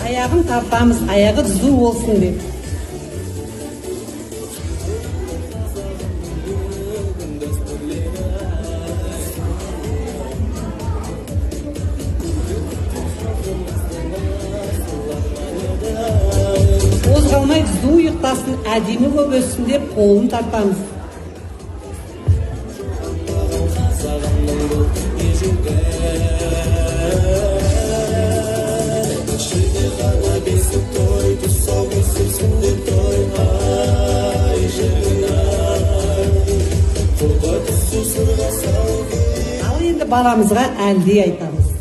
Аяғын тартамыз, аяғы түзу болсын деп. Қозғалмай түзу ұйықтасын, әдемі көп өссін деп қолын тартамыз. Ал енді баламызға әлди айтамыз.